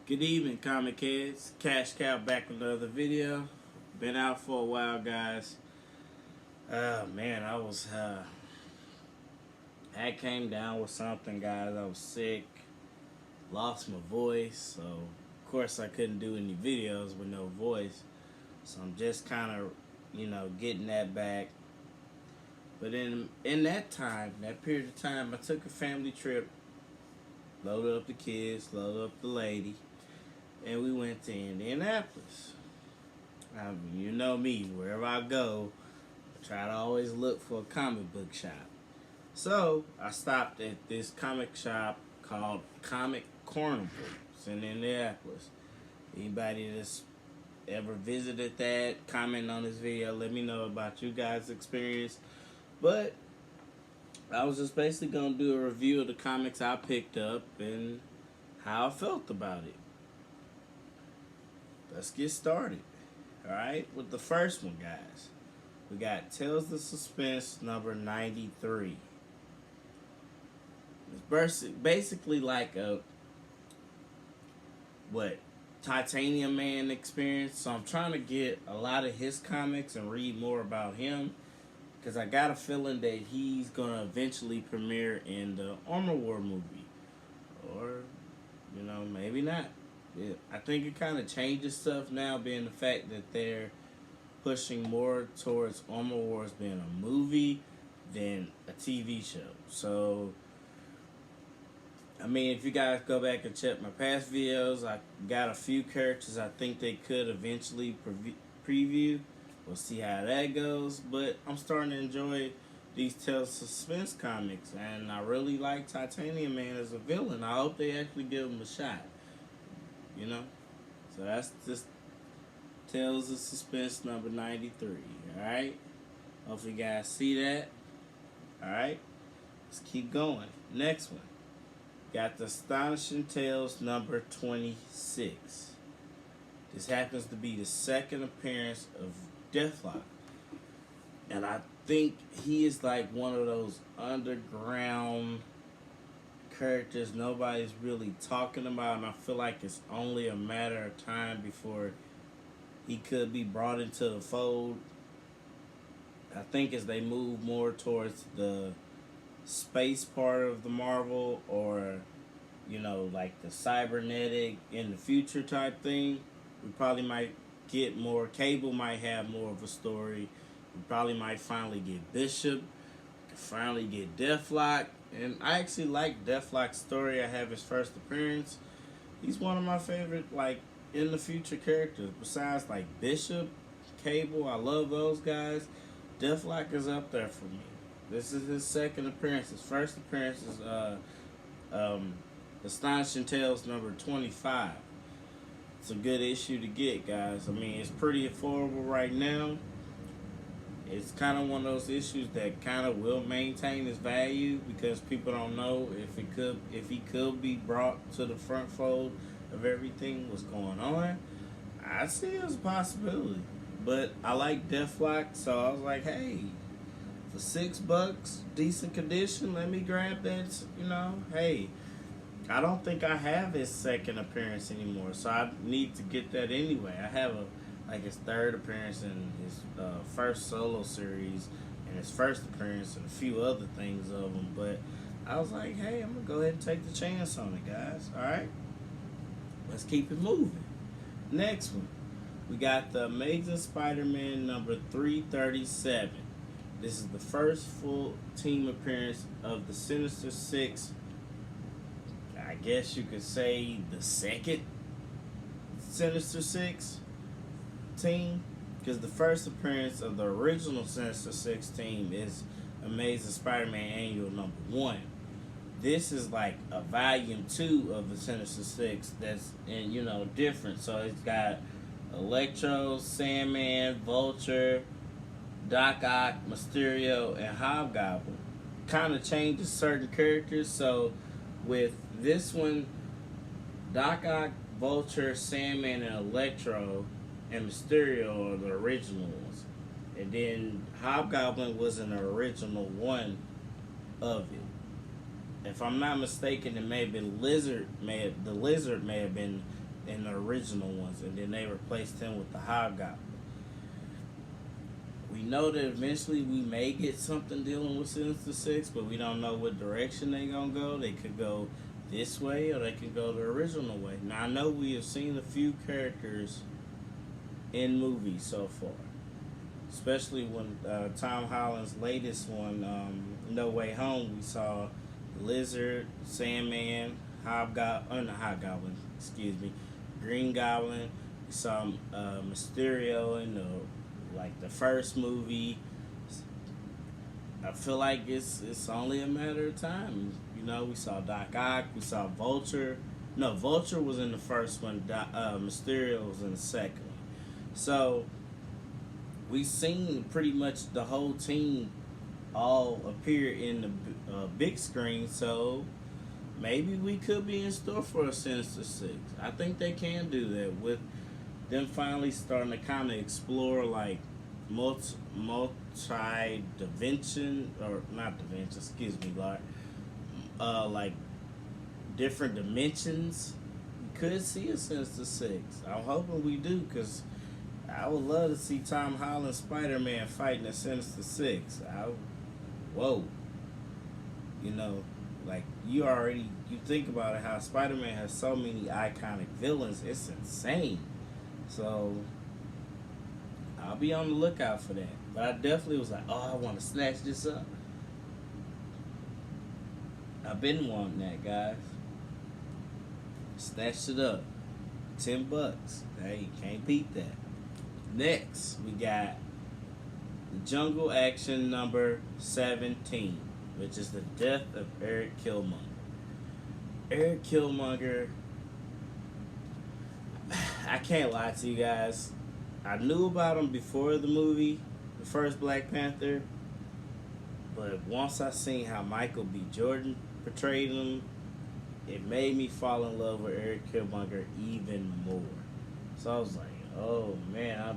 Good evening, comic heads. Cash Cow back with another video. Been out for a while, guys. Man, I came down with something, guys. I was sick, lost my voice, so of course I couldn't do any videos with no voice. So I'm just kind of, getting that back. But in that time, that period of time, I took a family trip, loaded up the kids, loaded up the lady, and we went to Indianapolis. You know me, wherever I go, I try to always look for a comic book shop. So I stopped at this comic shop called Comic Carnival. It's in Indianapolis. Anybody that's ever visited that, comment on this video, let me know about you guys' experience. But I was just basically going to do a review of the comics I picked up and how I felt about it. Let's get started. Alright, with the first one, guys. We got Tales of Suspense number 93. It's basically like a, Titanium Man experience. So I'm trying to get a lot of his comics and read more about him, because I got a feeling that he's going to eventually premiere in the Armor War movie. Or, maybe not. Yeah, I think it kind of changes stuff now, being the fact that they're pushing more towards Armor Wars being a movie than a TV show. So, if you guys go back and check my past videos, I got a few characters I think they could eventually preview. We'll see how that goes. But I'm starting to enjoy these Tales of Suspense comics, and I really like Titanium Man as a villain. I hope they actually give him a shot. So that's just Tales of Suspense number 93. Alright? Hopefully you guys see that. Alright? Let's keep going. Next one. Got the Astonishing Tales number 26. This happens to be the second appearance of Deathlock. And I think he is like one of those underground characters nobody's really talking about, and I feel like it's only a matter of time before he could be brought into the fold. I think as they move more towards the space part of the Marvel, or like the cybernetic in the future type thing, we probably might get more. Cable might have more of a story. We probably might finally get Bishop, finally get Deathlock. And I actually like Deathlock's story. I have his first appearance. He's one of my favorite, in the future characters. Besides, Bishop, Cable, I love those guys. Deathlock is up there for me. This is his second appearance. His first appearance is Astonishing Tales number 25. It's a good issue to get, guys. It's pretty affordable right now. It's kind of one of those issues that kind of will maintain its value, because people don't know if he could be brought to the front fold of everything what's going on. I see it as a possibility. But I like Deathlock, so I was like, hey, for $6, decent condition, let me grab that. Hey, I don't think I have his second appearance anymore, so I need to get that anyway. I have his third appearance in his first solo series, and his first appearance and a few other things of him. But I was like, hey, I'm going to go ahead and take the chance on it, guys. All right? Let's keep it moving. Next one. We got the Amazing Spider-Man number 337. This is the first full team appearance of the Sinister Six. I guess you could say the second Sinister Six team, because the first appearance of the original Sinister Six team is Amazing Spider-Man Annual number 1. This is like a volume 2 of the Sinister Six that's different. So it's got Electro, Sandman, Vulture, Doc Ock, Mysterio, and Hobgoblin. Kind of changes certain characters. So with this one, Doc Ock, Vulture, Sandman, and Electro and Mysterio are the original ones. And then Hobgoblin was an original one of it. If I'm not mistaken, it may have been the Lizard may have been in the original ones, and then they replaced him with the Hobgoblin. We know that eventually we may get something dealing with Sinister Six, but we don't know what direction they gonna go. They could go this way, or they could go the original way. Now I know we have seen a few characters in movies so far, especially when Tom Holland's latest one, No Way Home, we saw Lizard, Sandman, not Hobgoblin, excuse me, Green Goblin. We saw Mysterio in the first movie. I feel like it's only a matter of time. You know, we saw Doc Ock, we saw Vulture. No, Vulture was in the first one. Mysterio was in the second one. So we seen pretty much the whole team all appear in the big screen. So maybe we could be in store for a Sinister Six. I think they can do that with them finally starting to kind of explore like multi-dimension, or not dimension, excuse me, like different dimensions. We could see a Sinister Six. I'm hoping we do, because I would love to see Tom Holland Spider-Man fighting a Sinister Six. Whoa. You know, like you think about it, how Spider-Man has so many iconic villains. It's insane. So I'll be on the lookout for that. But I definitely was like, oh, I want to snatch this up. I've been wanting that, guys. Snatched it up. $10. Hey, you can't beat that. Next, we got the Jungle Action number 17, which is the death of Eric Killmonger. Eric Killmonger, I can't lie to you guys. I knew about him before the movie, the first Black Panther, but once I seen how Michael B. Jordan portrayed him, it made me fall in love with Eric Killmonger even more. So I was like, oh man, I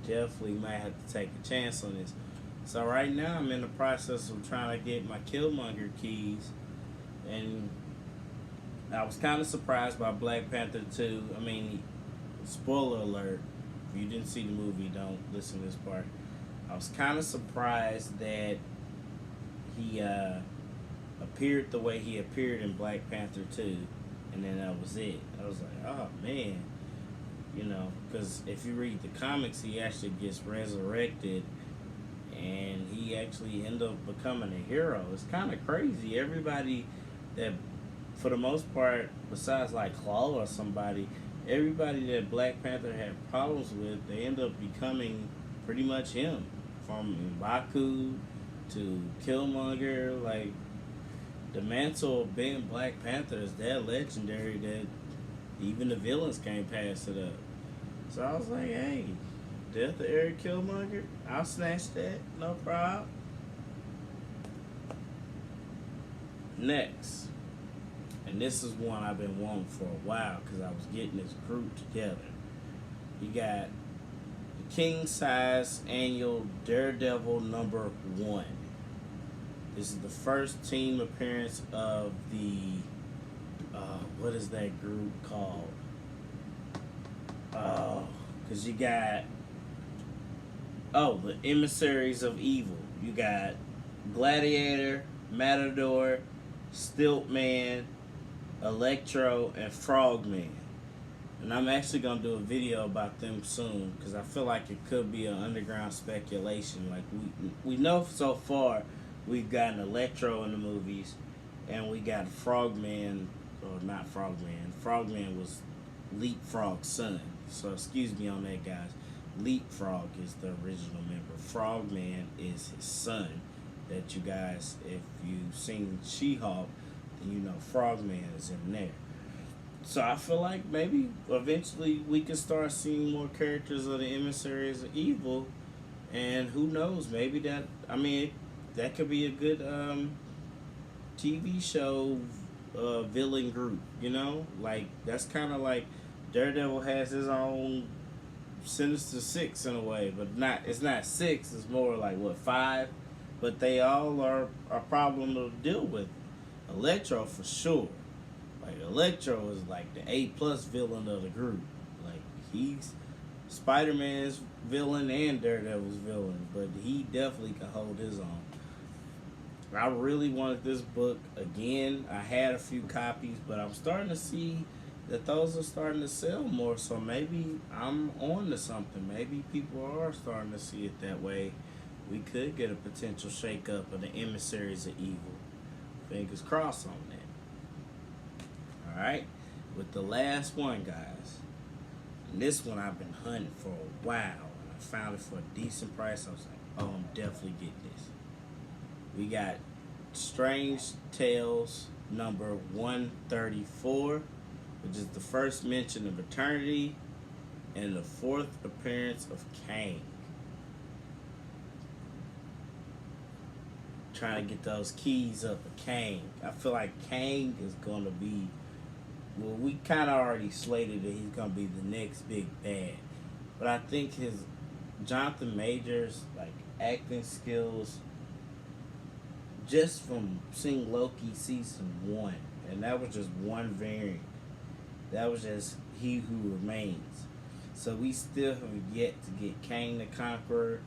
definitely might have to take a chance on this. So right now I'm in the process of trying to get my Killmonger keys, and I was kind of surprised by Black Panther 2. I mean, spoiler alert, if you didn't see the movie, don't listen to this part. I was kind of surprised that he appeared the way he appeared in Black Panther 2, and then that was it. I was like, oh man, you know, because if you read the comics, he actually gets resurrected, and he actually ended up becoming a hero. It's kind of crazy. Everybody that, for the most part, besides like Claw or somebody, everybody that Black Panther had problems with, they end up becoming pretty much him. From M'Baku to Killmonger, like, the mantle of being Black Panther is that legendary that even the villains can't pass it up. So I was like, hey, death of Eric Killmonger, I'll snatch that, no problem. Next, and this is one I've been wanting for a while because I was getting this group together. You got the King Size Annual Daredevil number 1. This is the first team appearance of the, what is that group called? Because you got, the Emissaries of Evil. You got Gladiator, Matador, Stiltman, Electro, and Frogman. And I'm actually going to do a video about them soon, because I feel like it could be an underground speculation. Like, we know so far we've gotten Electro in the movies, and we got Frogman, or not Frogman. Frogman was Leapfrog's son. So excuse me on that, guys. Leapfrog is the original member. Frogman is his son. That you guys, if you've seen She-Hulk, then you know Frogman is in there. So I feel like maybe eventually we can start seeing more characters of the Emissaries of Evil, and who knows, maybe that could be a good TV show villain group, you know? Like, that's kind of like Daredevil has his own Sinister Six in a way, but it's not six, it's more like, 5? But they all are a problem to deal with. Electro for sure. Like Electro is like the A+ villain of the group. Like he's Spider-Man's villain and Daredevil's villain, but he definitely can hold his own. I really wanted this book again. I had a few copies, but I'm starting to see that those are starting to sell more. So maybe I'm on to something. Maybe people are starting to see it that way. We could get a potential shakeup of the emissaries of evil. Fingers crossed on that. All right, with the last one, guys. And this one I've been hunting for a while, and I found it for a decent price. I was like, oh, I'm definitely getting this. We got Strange Tales number 134, which is the first mention of Eternity and the fourth appearance of Kang. Trying to get those keys up of Kang. I feel like Kang is going to be, well, we kind of already slated that he's going to be the next big bad. But I think his Jonathan Majors, like, acting skills, just from seeing Loki season 1, and that was just one variant. That was just He Who Remains. So we still have yet to get Kang the Conqueror,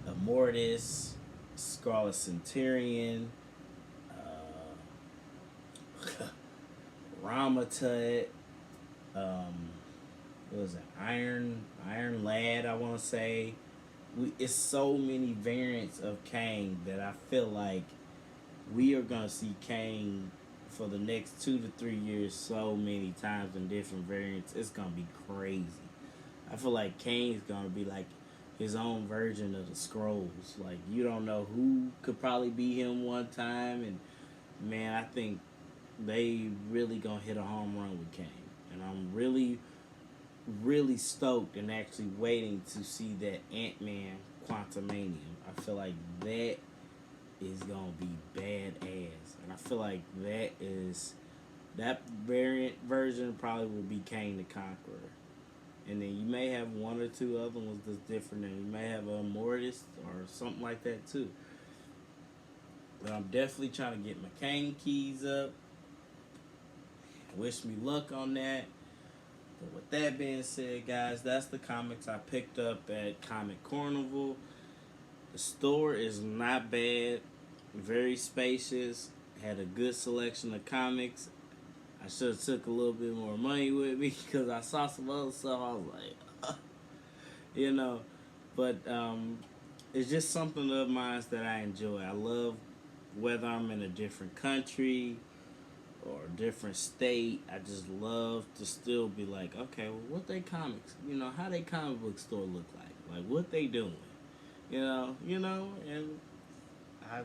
Immortus, Scarlet Centurion, Ramatut, what was it? Iron Lad, I want to say. It's so many variants of Kang that I feel like we are going to see Kang for the next 2 to 3 years so many times in different variants. It's going to be crazy. I feel like Kang is going to be like his own version of the Skrulls. Like, you don't know who could probably be him one time. And, man, I think they really going to hit a home run with Kang. And I'm really stoked and actually waiting to see that Ant-Man Quantumanium. I feel like that is gonna be badass, and I feel like that variant version probably will be Kang the Conqueror, and then you may have one or two other ones that's different, and you may have a Mortis or something like that too. But I'm definitely trying to get my Kang keys up. Wish me luck on that. But with that being said, guys, that's the comics I picked up at Comic Carnival. The store is not bad. Very spacious. Had a good selection of comics. I should have took a little bit more money with me because I saw some other stuff. I was like, you know. But it's just something of mine that I enjoy. I love whether I'm in a different country or a different state. I just love to still be like, okay, well, what they comics, how they comic book store look like what they doing, and I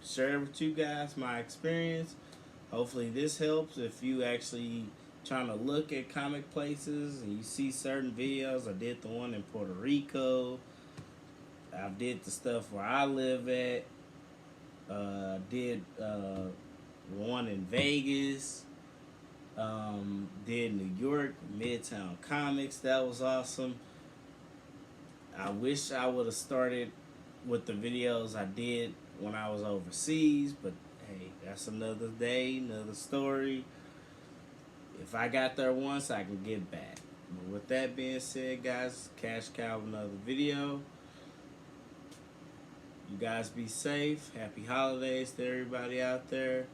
share with you guys my experience. Hopefully this helps if you actually trying to look at comic places and you see certain videos. I did the one in Puerto Rico. I did the stuff where I live at. Did one in Vegas, did New York, Midtown Comics. That was awesome. I wish I would have started with the videos I did when I was overseas, but hey, that's another day, another story. If I got there once, I can get back. But with that being said, guys, Cash Cow, another video. You guys be safe. Happy holidays to everybody out there.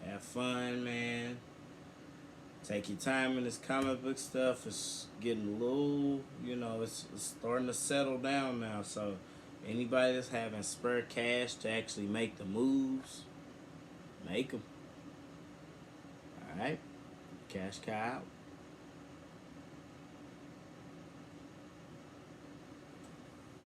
Have fun, man. Take your time in this comic book stuff. It's getting a little, it's starting to settle down now. So anybody that's having spare cash to actually make the moves, make them. All right? Cash Cow out.